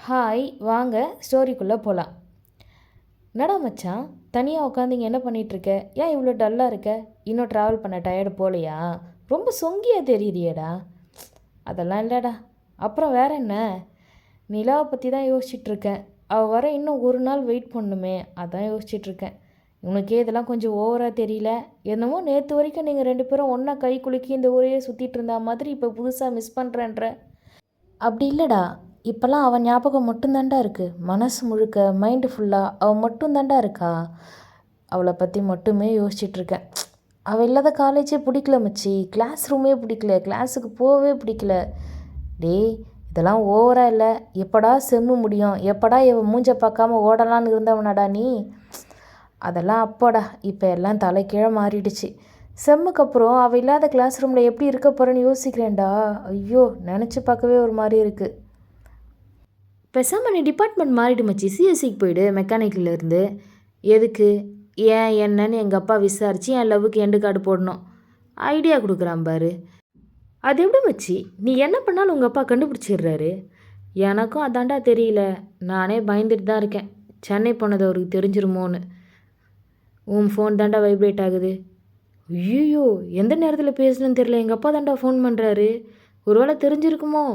Hi வாங்க ஸ்டோரிக்குள்ளே போகலாம். என்னடா மச்சான் தனியாக உட்காந்து இங்கே என்ன பண்ணிகிட்ருக்க? ஏன் இவ்வளோ டல்லாக இருக்க? இன்னும் ட்ராவல் பண்ண டயர்டு போகலையா? ரொம்ப சொங்கியாக தெரியுறியேடா. அதெல்லாம் இல்லைடா. அப்புறம் வேற என்ன? நிலாவை பற்றி தான் யோசிச்சுட்ருக்கேன். அவள் வர இன்னும் ஒரு நாள் வெயிட் பண்ணுமே, அதான் யோசிச்சுட்ருக்கேன். உனக்கே இதெல்லாம் கொஞ்சம் ஓவராக தெரியல? என்னமோ நேற்று வரைக்கும் நீங்கள் ரெண்டு பேரும் ஒன்றா கை குலுக்கி இந்த ஊரையே சுற்றிட்டு இருந்தா மாதிரி இப்போ புதுசாக மிஸ் பண்ணுறேன்ற. அப்படி இல்லைடா, இப்போல்லாம் அவன் ஞாபகம் மட்டும்தாண்டா இருக்குது. மனசு முழுக்க மைண்டு ஃபுல்லாக அவள் மட்டும்தாண்டா இருக்கா. அவளை பற்றி மட்டுமே யோசிச்சிட்ருக்கேன். அவள் இல்லாத காலேஜே பிடிக்கல மச்சி, கிளாஸ் ரூமே பிடிக்கல, கிளாஸுக்கு போகவே பிடிக்கல. டேய் இதெல்லாம் ஓவராக இல்லை? எப்படா செம்மு முடியும், எப்படா இவன் மூஞ்ச பார்க்காம ஓடலான்னு இருந்தவனாடா நீ. அதெல்லாம் அப்போடா, இப்போ எல்லாம் தலைக்கீழே மாறிடுச்சு. செம்முக்கு அப்புறம் அவள் இல்லாத கிளாஸ் ரூமில் எப்படி இருக்க போகிறேன்னு யோசிக்கிறேன்டா. ஐயோ நினச்சி பார்க்கவே ஒரு மாதிரி இருக்குது. பேசாமல் நீ டிபார்ட்மெண்ட் மாறிடு மச்சி, சிஎஸ்சிக்கு போயிடு மெக்கானிக்கிலேருந்து. எதுக்கு ஏன் என்னன்னு எங்கள் அப்பா விசாரித்து என் லவ்வுக்கு எண்டு கார்டு போடணும். ஐடியா கொடுக்குறான் பாரு. அது எப்படி மச்சி, நீ என்ன பண்ணாலும் உங்கள் அப்பா கண்டுபிடிச்சிடுறாரு. எனக்கும் அதாண்டா தெரியல. நானே பயந்துட்டு தான் இருக்கேன், சென்னை போனது அவருக்கு தெரிஞ்சிருமோன்னு. உன் ஃபோன் தாண்டா வைப்ரேட் ஆகுது. ஐயோ எந்த நேரத்தில் பேசணுன்னு தெரியல, எங்கள் அப்பா தாண்டா ஃபோன் பண்ணுறாரு. ஒருவேளை தெரிஞ்சிருக்குமோ?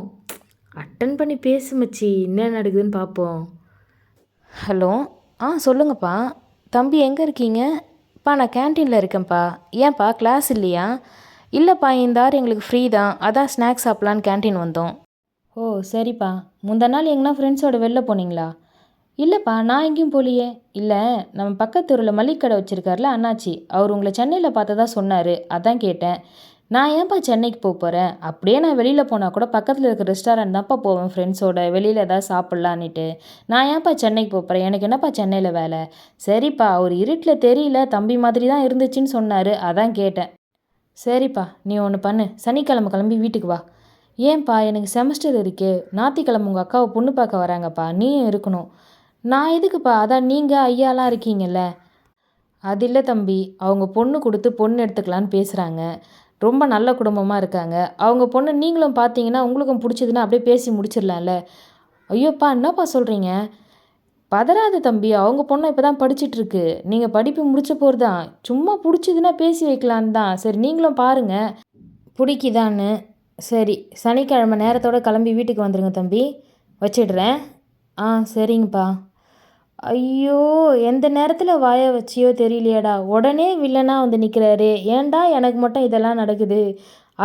அட்டன் பண்ணி பேசு மச்சி, என்ன நடக்குதுன்னு பார்ப்போம். ஹலோ, சொல்லுங்கப்பா. தம்பி எங்கே இருக்கீங்க? நான் கேன்டீனில் இருக்கேன்ப்பா. ஏன்ப்பா கிளாஸ் இல்லையா? இல்லைப்பா, இந்த ஆறு எங்களுக்கு ஃப்ரீ தான், அதான் ஸ்நாக்ஸ் சாப்பிட்லான்னு கேன்டீன் வந்தோம். ஓ சரிப்பா. முந்தா நாள் எங்கன்னா ஃப்ரெண்ட்ஸோட வெளில போனீங்களா? இல்லைப்பா, நான் எங்கேயும் போகலையே. இல்லை, நம்ம பக்கத்து ஊரில் மளிகை கடை வச்சுருக்காருல அண்ணாச்சி, அவர் உங்களை சென்னையில் பார்த்ததா சொன்னார், அதான் கேட்டேன். நான் ஏன்ப்பா சென்னைக்கு போக போகிறேன்? அப்படியே நான் வெளியில் போனால் கூட பக்கத்தில் இருக்கிற ரெஸ்டாரண்ட் தான்ப்பா போவேன் ஃப்ரெண்ட்ஸோட, வெளியில் ஏதாவது சாப்பிட்லான்னுட்டு. நான் ஏன்ப்பா சென்னைக்கு போக போகிறேன்? எனக்கு என்னப்பா சென்னையில் வேலை? சரிப்பா, அவர் இருட்டில் தெரியல, தம்பி மாதிரி தான் இருந்துச்சுன்னு சொன்னார், அதான் கேட்டேன். சரிப்பா, நீ ஒன்று பண்ணு, சனிக்கிழமை கிளம்பி வீட்டுக்கு வா. ஏன்ப்பா, எனக்கு செமஸ்டர் இருக்கே, ஞாயிற்றுக்கிழமை உங்கள் அக்காவை பொண்ணு பார்க்க வராங்கப்பா, நீயும் இருக்கணும். நான் எதுக்குப்பா? அதான் நீங்கள் ஐயாலாம் இருக்கீங்கல்ல. அது இல்லை தம்பி, அவங்க பொண்ணு கொடுத்து பொண்ணு எடுத்துக்கலான்னு பேசுகிறாங்க. ரொம்ப நல்ல குடும்பமாக இருக்காங்க. அவங்க பொண்ணு நீங்களும் பார்த்தீங்கன்னா உங்களுக்கும் பிடிச்சதுன்னா அப்படியே பேசி முடிச்சிடலாம்ல. ஐயோப்பா, என்னப்பா சொல்கிறீங்க? பதறாத தம்பி, அவங்க பொண்ணு இப்போ தான் படிச்சிட்ருக்கு. நீங்கள் படிப்பு முடிச்ச போர் தான். சும்மா பிடிச்சதுன்னா பேசி வைக்கலான்னு தான். சரி நீங்களும் பாருங்கள் பிடிக்குதான்னு. சரி சனிக்கிழமை நேரத்தோடு கிளம்பி வீட்டுக்கு வந்துடுங்க தம்பி, வச்சிடுறேன். சரிங்கப்பா. ஐயோ எந்த நேரத்தில் வாயை வச்சியோ தெரியலையாடா, உடனே வில்லனாக வந்து நிற்கிறாரு. ஏன்டா எனக்கு மட்டும் இதெல்லாம் நடக்குது?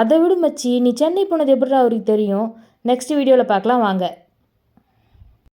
அதை விடு மச்சி, நீ சென்னை போனது எப்படிடா அவருக்கு தெரியும்? நெக்ஸ்ட் வீடியோவில் பார்க்கலாம் வாங்க.